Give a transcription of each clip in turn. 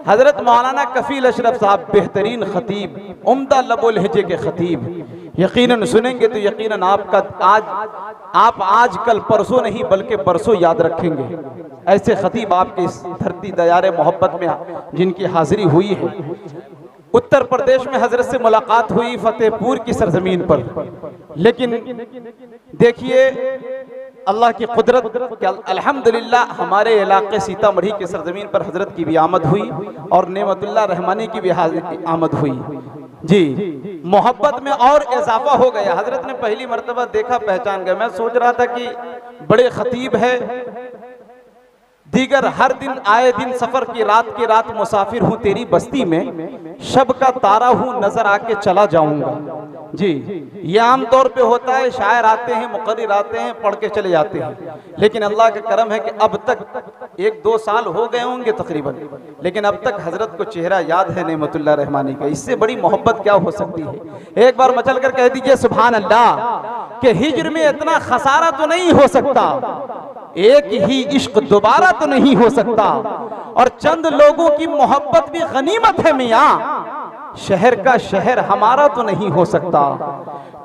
حضرت مولانا کفیل اشرف صاحب بہترین خطیب، عمدہ لب و لہجے کے خطیب، یقیناً سنیں گے تو یقیناً آپ آج کل پرسوں نہیں بلکہ برسوں یاد رکھیں گے۔ ایسے خطیب آپ کی اس دھرتی دیار محبت میں جن کی حاضری ہوئی ہے۔ اتر پردیش میں حضرت سے ملاقات ہوئی فتح پور کی سرزمین پر، لیکن دیکھیے اللہ کی قدرت کہ الحمدللہ ہمارے علاقے سیتامڑھی کی سرزمین پر حضرت کی بھی آمد ہوئی اور نعمت اللہ رحمانی کی بھی آمد ہوئی۔ جی محبت میں اور اضافہ ہو گیا۔ حضرت نے پہلی مرتبہ دیکھا پہچان گیا۔ میں سوچ رہا تھا کہ بڑے خطیب ہے، دیگر ہر دن آئے دن سفر کی رات مسافر ہوں تیری بستی میں، شب کا تارا ہوں نظر آ کے چلا جاؤں گا۔ جی یہ عام طور پہ ہوتا ہے، شاعر آتے ہیں، مقرر آتے ہیں، پڑھ کے چلے جاتے ہیں، لیکن اللہ کا کرم ہے کہ اب تک 1-2 سال ہو گئے ہوں گے تقریباً، لیکن اب تک حضرت کو چہرہ یاد ہے نعمت اللہ رحمانی کا۔ اس سے بڑی محبت کیا ہو سکتی ہے؟ ایک بار مچل کر کہہ دیجئے سبحان اللہ کہ ہجر میں اتنا خسارہ تو نہیں ہو سکتا، ایک ہی عشق دوبارہ تو نہیں ہو سکتا، اور چند لوگوں کی محبت بھی غنیمت ہے میاں، شہر کا شہر ہمارا تو نہیں ہو سکتا،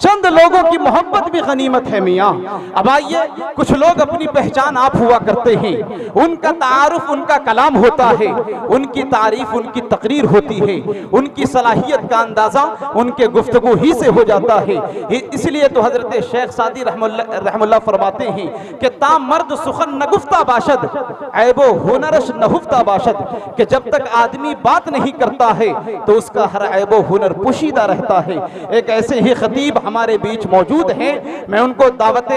چند لوگوں کی محبت بھی غنیمت ہے میاں۔ اب آئیے کچھ لوگ اپنی پہچان آپ ہوا کرتے ہیں، ان کا تعارف ان کا کلام ہوتا ہے، ان کی تعریف ان کی تقریر ہوتی ہے، ان کی صلاحیت کا اندازہ ان کے گفتگو ہی سے ہو جاتا ہے۔ اس لیے تو حضرت شیخ سعدی رحم اللہ فرماتے ہیں کہ تا مرد سخن نگفتہ باشد عیب و ہنرش نہفتہ باشد، کہ جب تک آدمی بات نہیں کرتا ہے تو اس کا ہر عیب و ہنر پوشیدہ رہتا ہے۔ ایک ایسے ہی خطیب ہمارے بیچ موجود ہیں، میں ان کو دعوت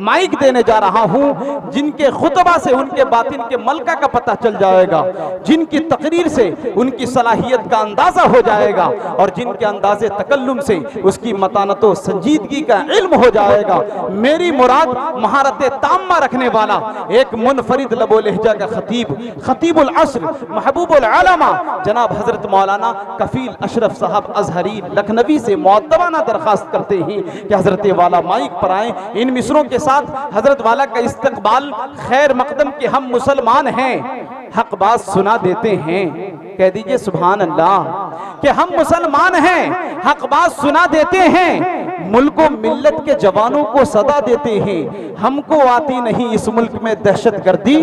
مائک دینے جا رہا ہوں، جن کے خطبہ سے ان کے باطن کے ملکہ کا پتہ چل جائے گا، جن کی تقریر سے ان کی صلاحیت کا اندازہ ہو جائے گا، اور جن کے انداز تکلم سے اس کی متانت و سنجیدگی کا علم ہو جائے گا۔ میری مراد مہارت تامہ رکھنے والا ایک منفرد لب و لہجہ کا خطیب، خطیب العصر، محبوب العالمہ جناب حضرت مولانا کفیل اشرف صاحب ازہری لکھنوی سے معدبانہ درخواست کرتے ہیں کہ حضرت والا مائک پر آئیں۔ ان مصروں کے ساتھ حضرت والا کا استقبال خیر مقدم کہ ہم مسلمان ہیں، حق بات سنا دیتے ہیں، کہہ دیجئے سبحان اللہ کہ ہم مسلمان ہیں، حق بات سنا دیتے ہیں، ملک و ملت کے جوانوں کو صدا دیتے ہیں، ہم کو آتی نہیں اس ملک میں دہشت گردی،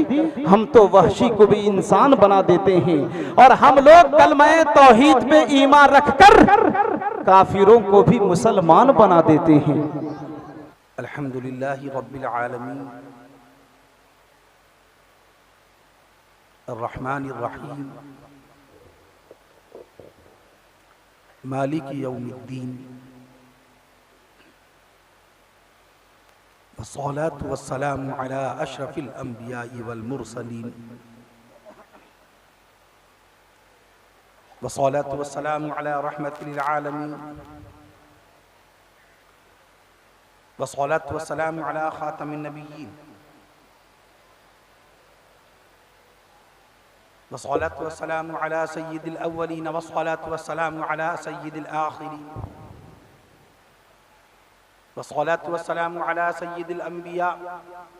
ہم تو وحشی کو بھی انسان بنا دیتے ہیں، اور ہم لوگ کلمہ توحید پہ ایمان رکھ کر کافروں کو بھی مسلمان بنا دیتے ہیں۔ الحمدللہ رب العالمین الرحمن الرحیم مالک یوم الدین، والصلاة والسلام على اشرف الانبیاء والمرسلین، والصلاة والسلام على رحمة للعالمين، والصلاة والسلام على خاتم النبيين، والصلاة والسلام على سيد الأولين، والصلاة والسلام على سيد الآخرين، والصلاة والسلام على سيد الأنبياء،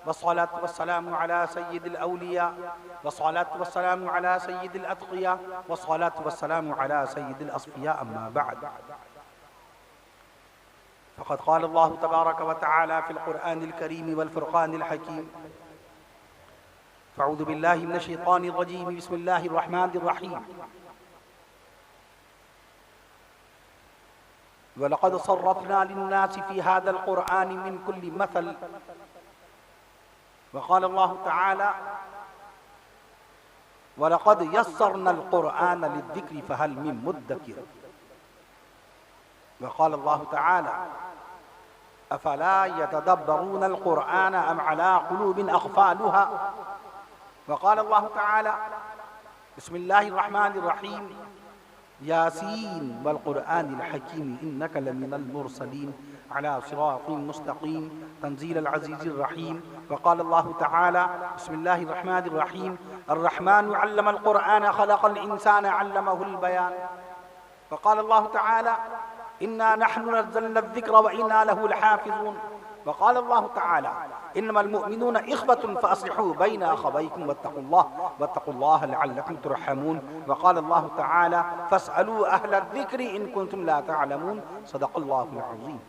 والصلاة والسلام على سيد الأولياء، والصلاة والسلام على سيد الأتقياء، والصلاة والسلام على سيد الأصفياء. أما بعد، فقد قال الله تبارك وتعالى في القرآن الكريم والفرقان الحكيم: فأعوذ بالله من الشيطان الرجيم، بسم الله الرحمن الرحيم: وَلَقَدْ صَرَّفْنَا لِلنَّاسِ فِي هَذَا الْقُرْآنِ مِنْ كُلِّ مَثَلٍ. وقال الله تعالى: وَلَقَدْ يَسَّرْنَا الْقُرْآنَ لِلذِّكْرِ فَهَلْ مِن مُدَّكِرٍ. وقال الله تعالى: أَفَلَا يَتَدَبَّرُونَ الْقُرْآنَ أَمْ عَلَى قُلُوبٍ أَقْفَالُهَا. وقال الله تعالى: بسم الله الرحمن الرحيم: ياسين والقرآن الحكيم إنك لمن المرسلين على صراط مستقيم تنزيل العزيز الرحيم. وقال الله تعالى: بسم الله الرحمن الرحيم: الرحمن علم القرآن خلق الإنسان علمه البيان. وقال الله تعالى: إنا نحن نزلنا الذكر وإنا له لحافظون. وقال الله تعالى إنما المؤمنون إخوة فأصلحوا بين أخويكم واتقوا الله لعلكم ترحمون. وقال الله تعالى فاسألوا أهل الذكر إن كنتم لا تعلمون. صدق الله العظيم.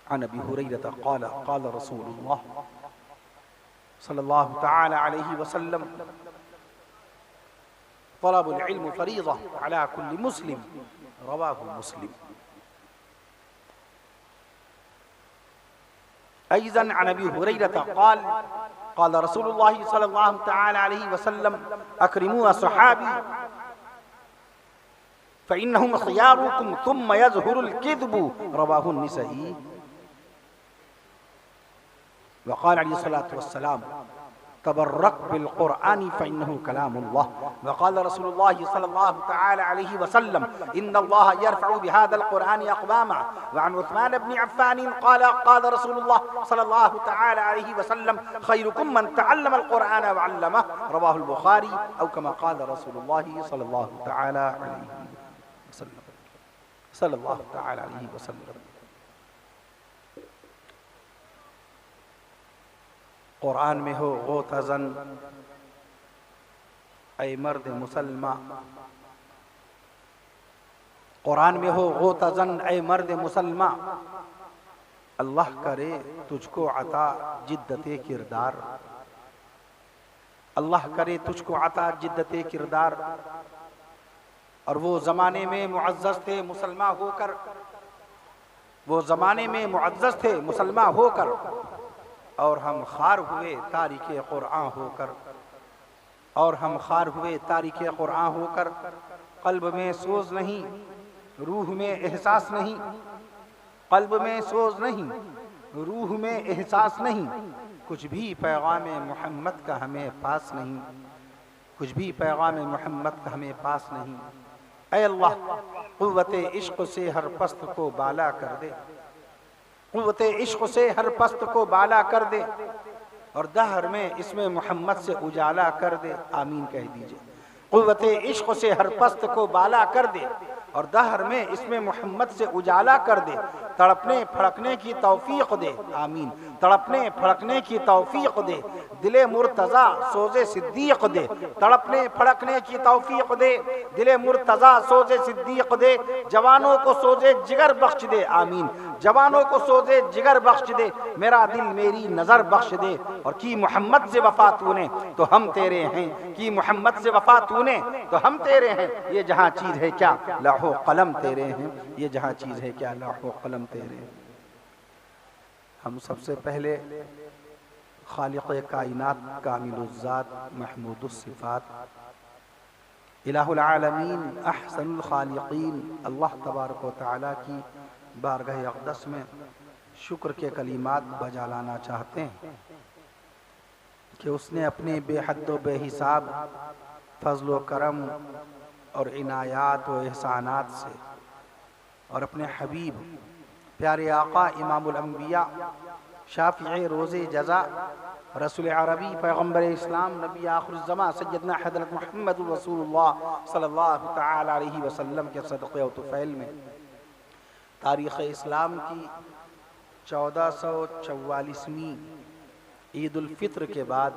عن أبي هريرة قال قال رسول الله صلى الله تعالى عليه وسلم طلب العلم فريضة على كل مسلم. رواه مسلم. أيضا عن أبي هريرة قال قال رسول الله صلى الله تعالى عليه وسلم أكرموا أصحابي فإنهم خياركم ثم يظهر الكذب. رواه النسائي. وقال عليه الصلاة والسلام تبرك بالقرآن فإنه كلام الله. وقال رسول الله صلى الله تعالى عليه وسلم إن الله يرفع بهذا القرآن أقواما. وعن عثمان بن عفان قال قال رسول الله صلى الله تعالى عليه وسلم خيركم من تعلم القرآن وعلمه. رواه البخاري. أو كما قال رسول الله صلى الله تعالى عليه وسلم. صلى الله تعالى عليه وسلم. قرآن میں ہو غوطہ زن اے مرد مسلمہ. قرآن میں ہو غوطہ زن اے مرد مسلمہ. اللہ کرے تجھ کو عطا جدت کردار. اللہ کرے تجھ کو عطا جدت کردار. اور وہ زمانے میں معزز تھے مسلمان ہو کر. وہ زمانے میں معزز تھے مسلمان ہو کر. اور ہم خار ہوئے تاریخ قرآن ہو کر. اور ہم خار ہوئے تاریخ قرآن ہو کر. قلب میں سوز نہیں, روح میں احساس نہیں. قلب میں سوز نہیں, روح میں احساس نہیں. کچھ بھی پیغام محمد کا ہمیں پاس نہیں. کچھ بھی پیغام محمد کا ہمیں پاس نہیں. اے اللہ قوت عشق سے ہر پست کو بالا کر دے. قوت عشق سے ہر پست کو بالا کر دے. اور دہر میں اس میں محمد سے اجالا کر دے. آمین کہہ دیجئے. قوت عشق سے ہر پست کو بالا کر دے. اور دہر میں اس میں محمد سے اجالا کر دے. تڑپنے پھڑکنے کی توفیق دے. آمین. تڑپنے پھڑکنے کی توفیق دے. دل مرتضی سوز صدیق دے. تڑپنے پھڑکنے کی توفیق دے. دل مرتضی سوز صدیق دے. جوانوں کو سوز جگر بخش دے. آمین. جوانوں کو سوز جگر بخش دے. میرا دل میری نظر بخش دے. اور کی محمد سے وفا تو نے تو ہم تیرے ہیں. کی محمد سے وفا تو نے تو ہم تیرے ہیں. یہ جہاں چیز ہے کیا لوح و قلم تیرے ہیں. یہ جہاں چیز ہے کیا لوح و قلم تیرے ہیں. ہم سب سے پہلے خالق کائنات کامل الذات محمود الصفات الہ العالمین احسن الخالقین اللہ تبارک و تعالیٰ کی بارگاہ اقدس میں شکر کے کلمات بجا لانا چاہتے ہیں کہ اس نے اپنے بے حد و بے حساب فضل و کرم اور عنایات و احسانات سے اور اپنے حبیب پیارے آقا امام الانبیاء شافع روز جزا رسول عربی پیغمبر اسلام نبی آخر الزمان سیدنا حضرت محمد رسول اللہ صلی اللہ تعالی علیہ وسلم کے صدقے و طفیل میں تاریخ اسلام کی 1444ویں عید الفطر کے بعد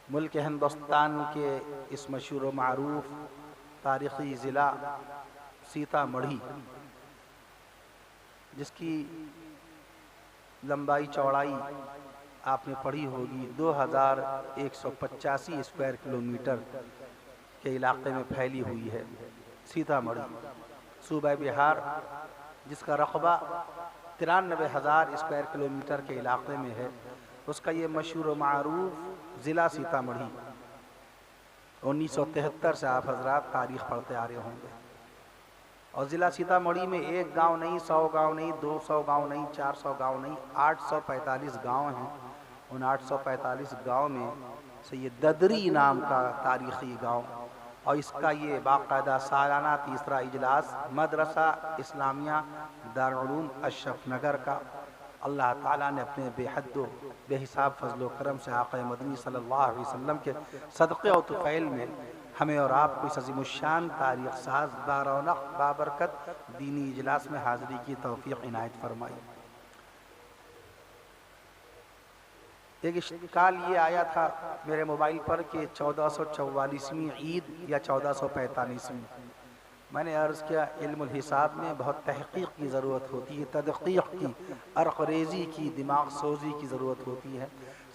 ملک ہندوستان کے اس مشہور و معروف تاریخی ضلع سیتا مڑھی جس کی لمبائی چوڑائی آپ نے پڑھی ہوگی 2185 اسکوائر کلومیٹر کے علاقے میں پھیلی ہوئی ہے. سیتا مڑھی صوبہ بہار جس کا رقبہ 93,000 اسکوائر کلومیٹر کے علاقے میں ہے. اس کا یہ مشہور و معروف ضلع سیتا مڑھی 1973 سے آپ حضرات تاریخ پڑھتے آ رہے ہوں گے. اور ضلع سیتا مڑھی میں ایک گاؤں نہیں 100 گاؤں نہیں 200 گاؤں نہیں 400 گاؤں نہیں 845 گاؤں ہیں. ان 845 گاؤں میں سے یہ ددری نام کا تاریخی گاؤں اور اس کا یہ باقاعدہ سالانہ تیسرا اجلاس مدرسہ اسلامیہ دارالعلوم اشرف نگر کا اللہ تعالیٰ نے اپنے بے حد و بے حساب فضل و کرم سے آقا مدنی صلی اللہ علیہ وسلم کے صدقے و طفیل میں ہمیں اور آپ کو اس عظیم الشان تاریخ ساز بارونق بابرکت دینی اجلاس میں حاضری کی توفیق عنایت فرمائی۔ ایک اشکال یہ آیا تھا میرے موبائل پر کہ 1444ویں عید یا 1445ویں، میں نے عرض کیا علم الحساب میں بہت تحقیق کی ضرورت ہوتی ہے، تدقیق کی، عرق ریزی کی، دماغ سوزی کی ضرورت ہوتی ہے۔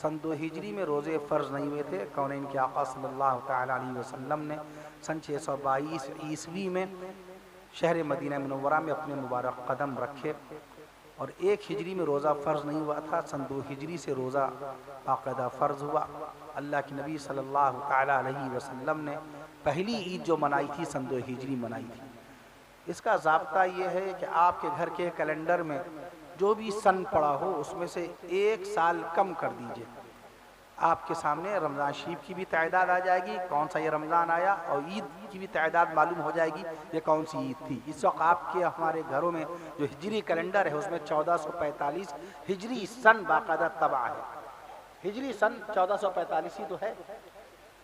سن 2 ہجری میں روزے فرض نہیں ہوئے تھے، کونین کے آقا صلی اللہ تعالی علیہ وسلم نے سن 622 عیسوی میں شہر مدینہ منورہ میں اپنے مبارک قدم رکھے، اور 1 ہجری میں روزہ فرض نہیں ہوا تھا، سن 2 ہجری سے روزہ باقاعدہ فرض ہوا۔ اللہ کے نبی صلی اللہ تعالی علیہ وسلم نے پہلی عید جو منائی تھی سن 2 ہجری منائی تھی۔ اس کا ضابطہ یہ ہے کہ آپ کے گھر کے کیلنڈر میں جو بھی سن پڑا ہو اس میں سے 1 سال کم کر دیجئے، آپ کے سامنے رمضان شریف کی بھی تعداد آ جائے گی، کون سا یہ رمضان آیا، اور عید کی بھی تعداد معلوم ہو جائے گی یہ کون سی عید تھی۔ اس وقت آپ کے ہمارے گھروں میں جو ہجری کیلنڈر ہے اس میں 1445 ہجری سن باقاعدہ طبع ہے، ہجری سن 1445 ہی تو ہے،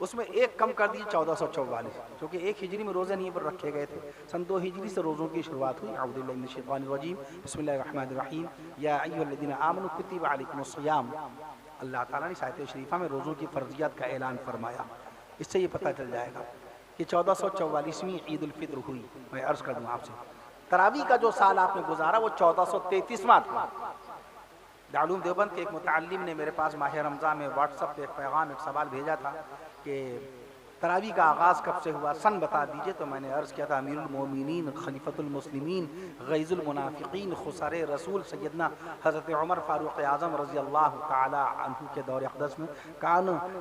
اس میں 1 کم کر دیجیے 1444، کیونکہ 1 ہجری میں روزے نہیں پر رکھے گئے تھے، سن 2 ہجری سے روزوں کی شروعات ہوئی۔ اعوذ باللہ من الشیطان الرجیم، بسم اللہ الرحمن الرحیم، یا ایھا الذین آمنوا کتب علیکم الصیام۔ اللہ تعالیٰ نے آیت شریفہ میں روزوں کی فرضیات کا اعلان فرمایا، اس سے یہ پتہ چل جائے گا کہ 1444ویں عید الفطر ہوئی۔ میں عرض کر دوں آپ سے، تراویح کا جو سال آپ نے گزارا وہ 1433واں تھا۔ دارالعلوم دیوبند کے ایک متعلم نے میرے پاس ماہ رمضان میں واٹس ایپ پہ ایک پیغام، ایک سوال بھیجا تھا کہ تراویح کا آغاز کب سے ہوا، سن بتا دیجئے، تو میں نے عرض کیا تھا امیر المومنین خلیفۃ المسلمین غیظ المنافقین خسر رسول سیدنا حضرت عمر فاروق اعظم رضی اللہ تعالی عنہ کے دور اقدس میں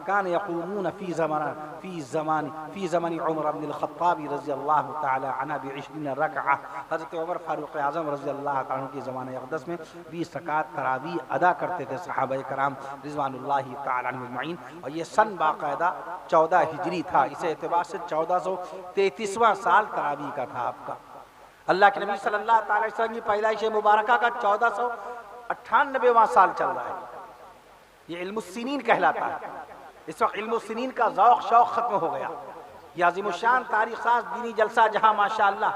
کان یقومون فی زمان عمر بن الخطاب رضی اللہ تعالی عنہ ب20 رکعہ۔ حضرت عمر فاروق اعظم رضی اللہ تعالی عنہ کے زمانہ اقدس میں 20 رکعت تراویح ادا کرتے تھے صحابہ کرام رضوان اللہ تعالی عنہم اجمعین، اور یہ سن باقاعدہ 14 ہجری تھا، اس اعتبار سے 1433واں سال تراویح کا تھا آپ کا۔ اللہ کے نبی صلی اللہ تعالی وسلم کی پیدائش مبارکہ کا 1498واں سال چل رہا ہے، یہ علم السنین کہلاتا ہے۔ اس وقت علم السنین کا ذوق شوق ختم ہو گیا۔ یہ عظیم الشان تاریخ ساز دینی جلسہ جہاں ماشاءاللہ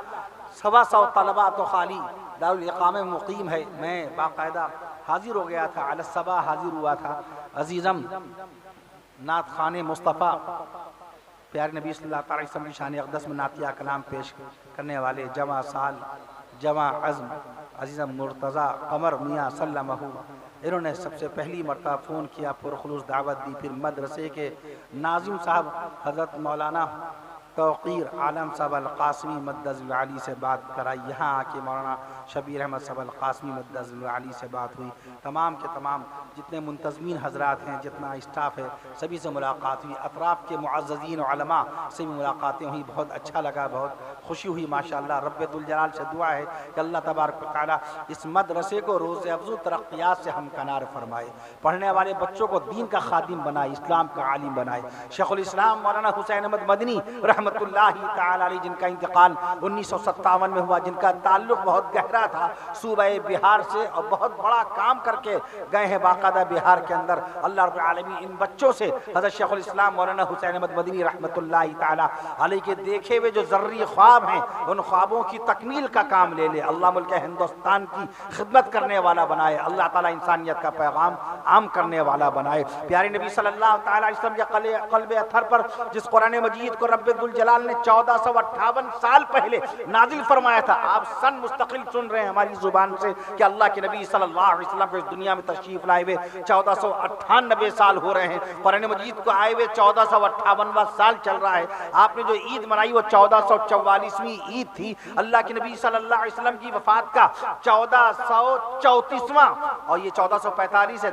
125 طلباء تو خالی دارالاقامہ مقیم ہے، میں باقاعدہ حاضر ہو گیا تھا، علی الصبا حاضر ہوا تھا۔ عزیزم نعت خان مصطفیٰ پیارے نبی صلی اللہ تعالی وسلم کی شان اقدس میں نعتیہ کلام پیش کرنے والے جمع سال جمع عزم عزیزم مرتضی قمر میاں سلمہ، انہوں نے سب سے پہلی مرتبہ فون کیا، پرخلوص دعوت دی، پھر مدرسے کے ناظم صاحب حضرت مولانا توقیر عالم صاحب القاسمی مدد العالی سے بات کرائی، یہاں آ کے مولانا شبیر احمد صاحب القاسمی مدد العالی سے بات ہوئی، تمام کے تمام جتنے منتظمین حضرات ہیں، جتنا اسٹاف ہے، سبھی سے ملاقات ہوئی، اطراف کے معززین علماء سے بھی ملاقاتیں ہوئی، بہت اچھا لگا، بہت خوشی ہوئی ماشاءاللہ۔ رب ذوالجلال سے دعا ہے کہ اللہ تبارک و تعالیٰ اس مدرسے کو روز افزوں ترقیات سے ہمکنار فرمائے، پڑھنے والے بچوں کو دین کا خادم بنائے، اسلام کا عالم بنائے۔ شیخ الاسلام مولانا حسین احمد مدنی رحمۃ اللہ تعالی علیہ، جن کا انتقال 1957 میں ہوا، جن کا تعلق بہت گہرا تھا صوبہ بہار سے، اور بہت بڑا کام کر کے گئے ہیں باقاعدہ بہار کے اندر۔ اللہ رب العالمین ان بچوں سے حضرت شیخ الاسلام مولانا حسین احمد مدنی رحمۃ اللہ تعالی علیہ کے دیکھے ہوئے جو ذرّی خواب ہیں، ان خوابوں کی تکمیل کا کام لے لے، اللہ ملک ہندوستان کی خدمت کرنے والا بنائے، اللہ تعالیٰ انسانیت کا پیغام عام کرنے والا بنائے۔ پیارے نبی صلی اللہ تعالی علیہ وسلم کے قلب اطہر پر جس قرآن مجید کو رب ذوالجلال نے 1458 سال پہلے نازل فرمایا تھا، آپ سن مستقل سن رہے ہیں ہماری زبان سے کہ اللہ کے نبی صلی اللہ علیہ وسلم کو اس دنیا میں تشریف لائے ہوئے 1498 سال ہو رہے ہیں، قرآن مجید کو آئے ہوئے 1458واں سال چل رہا ہے۔ آپ نے جو عید منائی وہ 1444ویں عید تھی، اللہ کے نبی صلی اللہ علیہ وسلم کی وفات کا 1434واں، اور یہ 1445 ہے،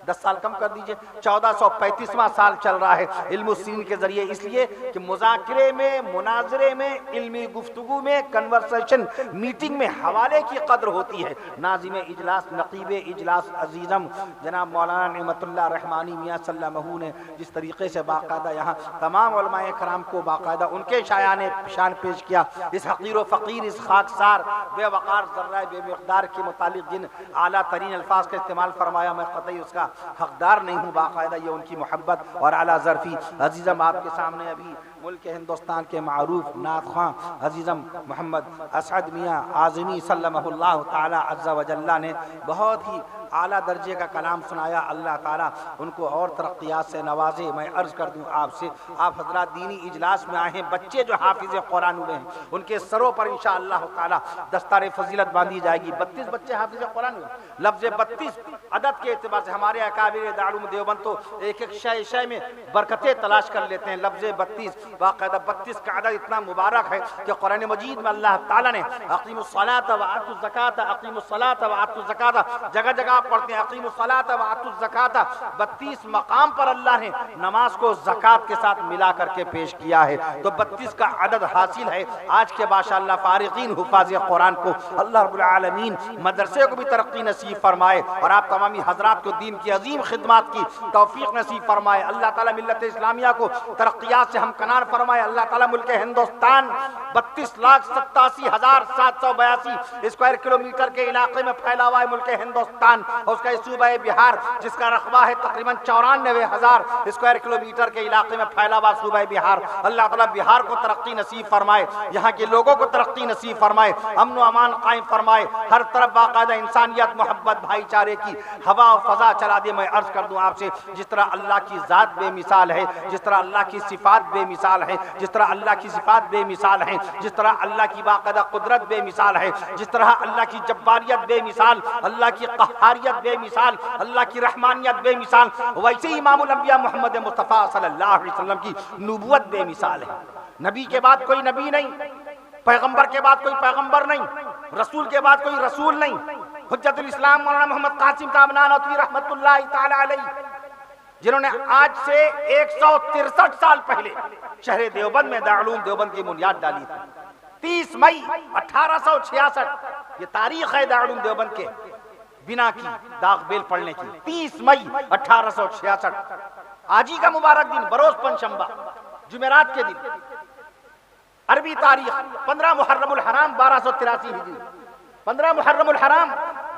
10 سال کم کر دیجئے، 1435واں سال چل رہا ہے علم السنین کے ذریعے، اس لیے کہ مذاکرے میں، مناظرے میں، علمی گفتگو میں، کنورسیشن میٹنگ میں حوالے کی قدر ہوتی ہے۔ ناظم اجلاس، نقیب اجلاس عزیزم جناب مولانا نعمت اللہ رحمانی میاں صلی اللہ علیہ نے جس طریقے سے باقاعدہ یہاں تمام علماء کرام کو باقاعدہ ان کے شان پیش کیا، اس حقیر و فقیر، اس خاکسار بے وقار ذرہ بے مقدار کے متعلق جن اعلیٰ ترین الفاظ کا استعمال فرمایا، میں قطعی اس کا حقدار نہیں ہوں، باقاعدہ یہ ان کی محبت اور اعلیٰ ظرفی۔ عزیزم آپ کے سامنے ابھی ملک ہندوستان کے معروف نعت خواں عزیزم محمد اسعد میاں اعظمی صلی اللہ تعالی عز و جل نے بہت ہی اعلیٰ درجے کا کلام سنایا، اللہ تعالیٰ ان کو اور ترقیات سے نوازے۔ میں عرض کر دوں آپ سے، آپ حضرات دینی اجلاس میں آئے ہیں، بچے جو حافظ قرآن ہوئے ہیں ان کے سروں پر انشاءاللہ تعالیٰ دستار فضیلت باندھی جائے گی۔ 32 بچے حافظ قرآن ہوئے، لفظ 32 عدد کے اعتبار سے ہمارے اکابر دارالعلوم دیوبند تو ایک ایک شے میں برکتیں تلاش کر لیتے ہیں۔ لفظ 32 باقاعدہ 32 کا عدد اتنا مبارک ہے کہ قرآن مجید میں اللہ تعالیٰ نے اقیموا الصلاۃ وآتوا الزکاۃ، اقیموا الصلاۃ وآتوا الزکاۃ جگہ جگہ پڑھتے ہیں، اقیموا الصلاۃ وآتوا الزکاۃ، 32 مقام پر اللہ نے نماز کو زکوٰۃ کے ساتھ ملا کر کے پیش کیا ہے، تو 32 کا عدد حاصل ہے۔ آج کے ماشاءاللہ فارغین حفاظ قرآن کو اللہ رب العالمین مدرسے کو بھی ترقی نصیب فرمائے، اور آپ تمامی حضرات کو دین کی عظیم خدمات کی توفیق نصیب فرمائے۔ اللہ تعالیٰ ملت اسلامیہ کو ترقیات سے ہمکنار فرمائے۔ اللہ تعالیٰ ملک ہندوستان 32,87,782 اسکوائر کلومیٹر کے علاقے میں پھیلا ہوا ہے ملک ہندوستان، اور اس کا صوبہ بہار جس کا رقبہ ہے تقریباً 94,000 اسکوائر کلومیٹر کے علاقے میں پھیلا ہوا صوبہ بہار۔ اللہ تعالیٰ بہار کو ترقی نصیب فرمائے، یہاں کے لوگوں کو ترقی نصیب فرمائے، امن و امان قائم فرمائے، ہر طرف باقاعدہ انسانیت، محبت، بھائی چارے کی ہوا و فضا چلا دے۔ میں عرض کر دوں آپ سے، جس طرح اللہ کی ذات بے مثال ہے، جس طرح اللہ کی صفات بے مثال ہے، جس طرح اللہ کی صفات بے مثال ہیں، جس طرح اللہ کی باقاعدہ قدرت بے مثال ہے، جس طرح اللہ کی جباریت بے مثال، اللہ کی قہاریت بے مثال، اللہ کی رحمانیت بے مثال، ویسے ہی امام الانبیاء محمد مصطفیٰ صلی اللہ علیہ وسلم کی نبوت بے مثال ہے۔ نبی کے بعد کوئی نبی نہیں، پیغمبر کے بعد کوئی پیغمبر نہیں، رسول کے بعد کوئی رسول نہیں۔ حجت الاسلام مولانا محمد قاسم صاحب نانوتوی رحمت اللہ تعالی علیہ، جنہوں نے آج سے 163 سال پہلے شہر دیوبند میں دارالعلوم دیوبند کی بنیاد ڈالی تھی۔ 30 مئی 1866 یہ تاریخ ہے دارالعلوم دیوبند کے بنا کی، داغ بیل پڑنے کی۔ 30 مئی 1866 آج ہی کا مبارک دن، بروز پنجشنبہ، جمعرات کے دن، عربی تاریخ 15 محرم الحرام 1283 ہجری، 15 محرم الحرام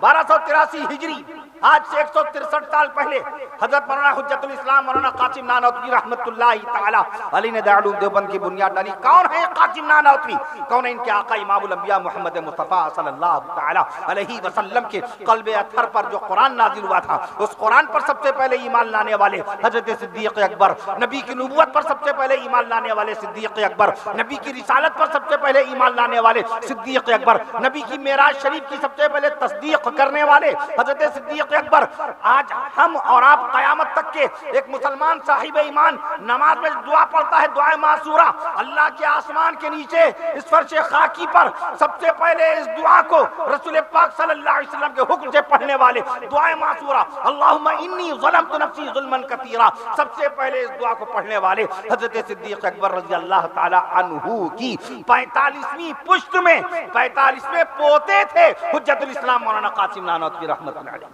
1283 ہجری، آج سے 163 سال پہلے حضرت مولانا حجت الاسلام مولانا قاسم نانوتوی رحمت اللہ تعالی علیہ نے دارالعلوم دیوبند کی بنیاد ڈالی۔ کون ہے قاسم نانوتوی؟ کون ہے ان کے آقا امام الانبیاء محمد مصطفیٰ صلی اللہ تعالی علیہ وسلم کے قلب اطہر پر جو قرآن نازل ہوا تھا، اس قرآن پر سب سے پہلے ایمان لانے والے حضرت صدیق اکبر، نبی کی نبوت پر سب سے پہلے ایمان لانے والے صدیق اکبر، نبی کی رسالت پر سب سے پہلے ایمان لانے والے صدیق اکبر، نبی کی معراج شریف کی سب سے پہلے تصدیق کرنے والے حضرت صدیق اکبر۔ آج ہم اور آپ قیامت تک کے ایک مسلمان صاحب ایمان نماز میں دعا پڑھتا ہے، دعائے معصورہ، اللہ کے آسمان کے نیچے اس فرش خاکی پر سب سے پہلے اس دعا کو رسول پاک صلی اللہ علیہ وسلم کے حکم سے پڑھنے والے دعائے معصورہ، اللہم انی ظلمت نفسی ظلما کثیرا، سب سے پہلے اس دعا کو پڑھنے والے حضرت صدیق اکبر رضی اللہ تعالی عنہ کی 45ویں پشت میں 45ویں پوتے تھے حجت الاسلام مولانا قاسم نانوتوی رحمت اللہ علیہ۔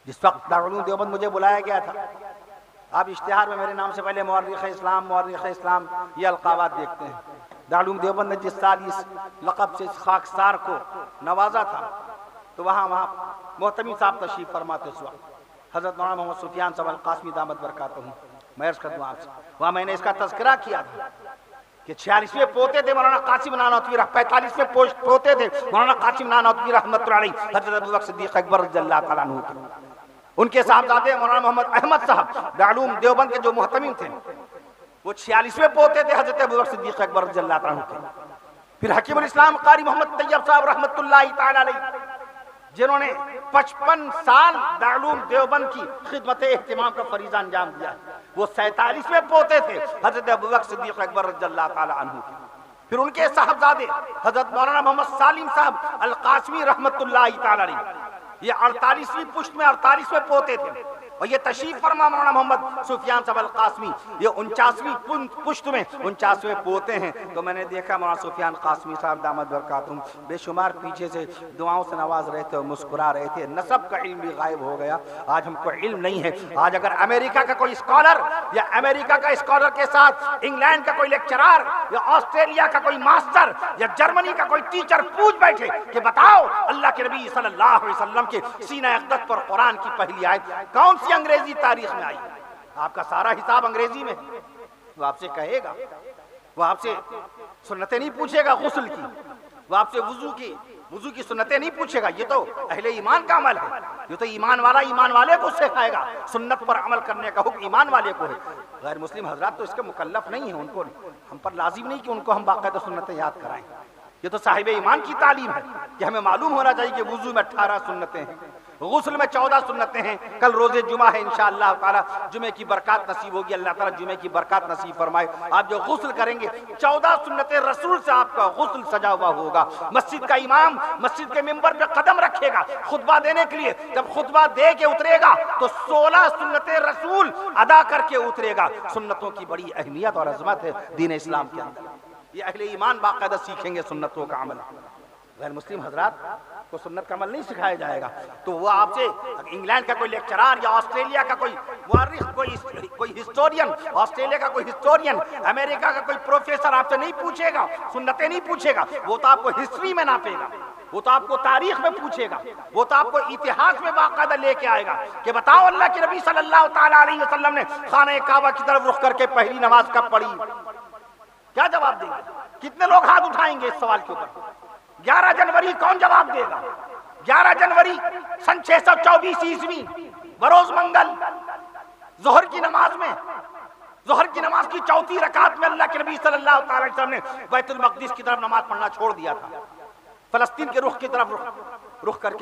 جس وقت دارالعلوم دیوبند مجھے بلایا گیا تھا، آپ اشتہار میں میرے نام سے پہلے مورخ اسلام یہ القابات دیکھتے ہیں۔ دارالعلوم دیوبند نے جس سال اس لقب سے اس خاکسار کو نوازا تھا، تو وہاں محتمی صاحب تشریف فرماتے اس وقت حضرت مولانا محمد سفیان صاحب القاسمی دامت برکاتہ، میں عرض کرتا ہوں آپ سے، وہاں میں نے اس کا تذکرہ کیا تھا کہ 46ویں پوتے تھے مولانا قاسم نانوتوی، 45ویں پوتے تھے مولانا قاسم نانوتوی رحمت اللہ علیہ، حضرت ابوبکر صدیق اکبر رضی اللہ تعالیٰ عنہ کے۔ ان کے صاحبزادے مولانا محمد احمد صاحب دارالعلوم دیوبند کے جو محتمم تھے، وہ 46ویں پوتے تھے حضرت ابوبکر صدیق اکبر رضی اللہ تعالیٰ عنہ کے۔ پھر حکیم الاسلام قاری محمد طیب صاحب رحمت اللہ تعالیٰ علیہ، جنہوں نے 55 سال دارالعلوم دیوبند کی خدمت اہتمام کا فریضہ انجام دیا، وہ 47ویں پوتے تھے حضرت ابوبکر صدیق اکبر رضی اللہ تعالیٰ عنہ کے۔ پھر ان کے صاحبزادے حضرت مولانا محمد سالم صاحب القاسمی رحمت اللہ تعالیٰ علیہ، یہ 48ویں پشت میں 48ویں پوتے تھے، اور یہ تشریف فرما مولانا محمد سفیان صاحب القاسمی، یہ 49ویں پشت میں 49ویں پوتے ہیں۔ تو میں نے دیکھا مولانا سفیان قاسمی صاحب دامت برکاتہم بے شمار پیچھے سے دعاؤں سے نواز رہے تھے اور مسکرا رہے تھے، نسب کا علم بھی غائب ہو گیا، آج ہم کو علم نہیں ہے۔ آج اگر امریکہ کا کوئی اسکالر یا امریکہ کا اسکالر کے ساتھ انگلینڈ کا کوئی لیکچرار یا آسٹریلیا کا کوئی ماسٹر یا جرمنی کا کوئی ٹیچر پوچھ بیٹھے کہ بتاؤ اللہ کے نبی صلی اللہ علیہ وسلم کے سینہ اقدس پر قرآن کی پہلی آیت کون سی انگریزی تاریخ میں آئی، آپ کا سارا حساب انگریزی میں، وہ آپ سے کہے گا، وہ آپ سے سنتیں نہیں پوچھے گا غسل کی، وہ آپ سے وضو کی سنتیں نہیں پوچھے گا، یہ تو اہل ایمان کا عمل ہے، یہ تو ایمان والا ایمان والے کو سکھائے گا، سنت پر عمل کرنے کا حکم ایمان والے کو ہے۔ غیر مسلم حضرات تو اس کے مکلف نہیں ہیں، ان کو ہم پر لازم نہیں کہ ان کو ہم باقاعدہ سنتیں یاد کرائیں، یہ تو صاحب ایمان کی تعلیم ہے کہ ہمیں معلوم ہونا چاہیے کہ وضو میں 18 سنتیں ہیں، غسل میں 14 سنتیں ہیں، کل روز جمعہ ہے انشاءاللہ تعالی جمعے کی برکات نصیب ہوگی، اللہ تعالی جمعے کی برکات نصیب فرمائے، آپ جو غسل کریں گے 14 سنتیں رسول سے آپ کا غسل سجا ہوا ہوگا، مسجد کا امام مسجد کے ممبر پہ قدم رکھے گا خطبہ دینے کے لیے، جب خطبہ دے کے اترے گا تو 16 سنتیں رسول ادا کر کے اترے گا۔ سنتوں کی بڑی اہمیت اور عظمت ہے دین اسلام کے اندر، یہ اہل ایمان باقاعدہ سیکھیں گے سنتوں کا عمل۔ غیر مسلم حضرات کو سنت کا عمل نہیں سکھایا جائے گا تو وہ آپ سے انگلینڈ کا کوئی لیکچرار یا آسٹریلیا کا کوئی مورخ، کوئی ہسٹورین، آسٹریلیا کا کوئی ہسٹورین، امریکہ کا کوئی پروفیسر آپ سے نہیں پوچھے گا، سنتیں نہیں پوچھے گا، وہ تو آپ کو ہسٹری میں ناپے گا، وہ تو آپ کو تاریخ میں پوچھے گا، وہ تو آپ کو اتہاس میں باقاعدہ لے کے آئے گا کہ بتاؤ اللہ کے نبی صلی اللہ تعالیٰ علیہ وسلم نے خانہ کعبہ کی طرف رخ کر کے پہلی نماز کب پڑھی، کیا جواب دیں گے؟ کتنے لوگ ہاتھ اٹھائیں گے اس سوال کے اوپر؟ 11 جنوری کون جواب دے گا؟ 11 جنوری سن 624 عیسوی بروز منگل ظہر کی نماز کی چوتھی رکعت میں اللہ کے نبی صلی اللہ علیہ وسلم نے بیت المقدس کی طرف نماز پڑھنا چھوڑ دیا تھا، فلسطین کے رخ کی طرف رخ کر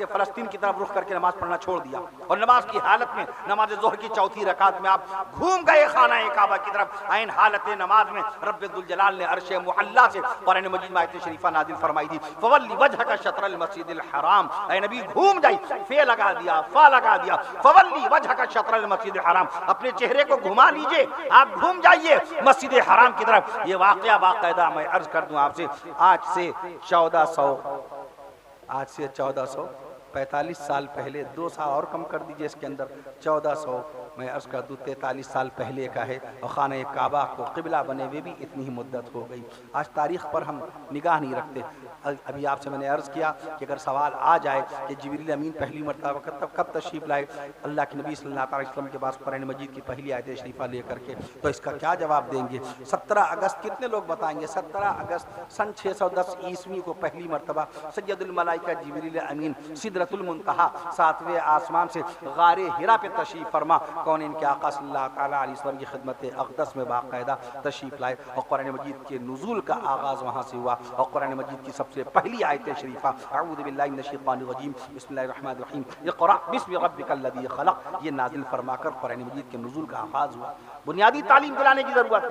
کے نماز پڑھنا چھوڑ دیا، اور نماز کی حالت میں نماز ظہر کی چوتھی رکعت میں آپ گھوم گئے خانہ کعبہ کی طرف، عین حالت نماز میں رب ذوالجلال نے عرش معلی سے قرآن مجید میں آیت شریفہ نازل فرمائی تھی، فولی وجہک شطر المسجد الحرام، اے نبی گھوم جائی، فے لگا دیا، فا لگا دیا، فولی وجہک شطر المسجد الحرام، اپنے چہرے کو گھما لیجئے، آپ گھوم جائیے مسجد حرام کی طرف۔ یہ واقعہ باقاعدہ میں عرض کر دوں آپ سے، آج سے 1445 سال پہلے، 2 سال اور کم کر دیجئے اس کے اندر، 1400 میں عرض کر دوں 43 سال پہلے کا ہے، اور خانہ کعبہ کو قبلہ بنے ہوئے بھی اتنی ہی مدت ہو گئی۔ آج تاریخ پر ہم نگاہ نہیں رکھتے۔ ابھی آپ سے میں نے عرض کیا کہ اگر سوال آ جائے کہ جبریل امین پہلی مرتبہ کب تشریف لائے اللہ کے نبی صلی اللہ علیہ وسلم کے پاس قرآن مجید کی پہلی آیت شریفہ لے کر کے، تو اس کا کیا جواب دیں گے؟ 17 اگست کتنے لوگ بتائیں گے؟ 17 اگست سن 610 عیسوی کو پہلی مرتبہ سید الملائکہ جبریل امین سدرۃ المنتہا 7ویں آسمان سے غار حرا پہ تشریف فرما کون ان کے آقا صلی اللہ تعالیٰ علیہ وسلم کی خدمت اقدس میں باقاعدہ تشریف لائے، اور قرآن مجید کے نزول کا آغاز وہاں سے ہوا، اور قرآن مجید کی سب سے پہلی آیت شریفہ اعوذ باللہ من الشیطان الرجیم بسم اللہ الرحمن الرحیم اقرأ بسم ربک الذی خلق، یہ نازل فرما کر قرآن مجید کے نزول کا آغاز ہوا۔ بنیادی تعلیم دلانے کی ضرورت ہے،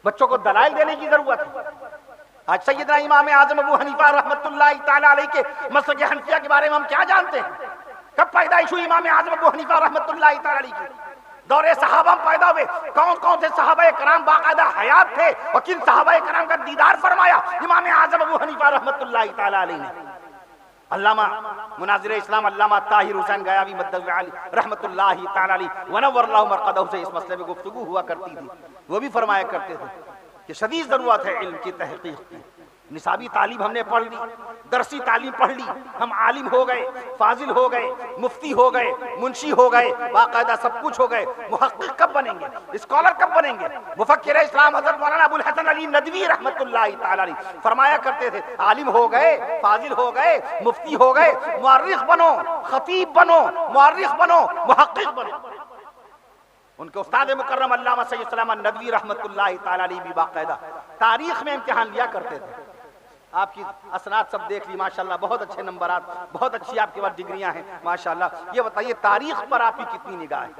بچوں کو دلائل دینے کی ضرورت ہے۔ آج سیدنا امام اعظم ابو حنیفہ رحمۃ اللہ تعالیٰ علیہ کے مسلک حنفیہ کے بارے میں ہم کیا جانتے ہیں؟ کب پیدائش ہوئی امام اعظم ابو حنیفہ رحمۃ اللہ تعالیٰ علیہ کی؟ دور صحابہ پیدا ہوئے، کون کون سے صحابہ کرام باقاعدہ حیات تھے اور کن صحابہ کرام کا دیدار فرمایا امام اعظم ابو حنیفہ رحمۃ اللہ تعالیٰ علیہ نے؟ علامہ مناظر اسلام علامہ طاہر حسین گیاوی مدد علی رحمۃ اللہ تعالیٰ علیہ ونور اللہ مرقدہ سے اس مسئلے میں گفتگو ہوا کرتی تھی، وہ بھی فرمایا کرتے تھے کہ شدید ضرورت ہے علم کی تحقیق کی۔ نصابی تعلیم ہم نے پڑھ لی، درسی تعلیم پڑھ لی، ہم عالم ہو گئے، فاضل ہو گئے، مفتی ہو گئے، منشی ہو گئے، باقاعدہ سب کچھ ہو گئے، محقق کب بنیں گے؟ اسکالر کب بنیں گے؟ مفکر اسلام حضرت مولانا ابو الحسن علی ندوی رحمۃ اللہ تعالیٰ علیہ فرمایا کرتے تھے عالم ہو گئے، فاضل ہو گئے، مفتی ہو گئے، مورخ بنو، خطیب بنو، مورخ بنو، محقق بنو۔ ان کے استاد مکرم علامہ سید سلیمان ندوی رحمۃ اللہ تعالیٰ علیہ بھی باقاعدہ تاریخ میں امتحان لیا کرتے تھے۔ آپ کی اسناد سب دیکھ لی ماشاءاللہ، بہت اچھے نمبرات، بہت اچھی آپ کے پاس ڈگریاں ہیں ماشاءاللہ۔ یہ بتائیے تاریخ پر آپ کی کتنی نگاہ ہے؟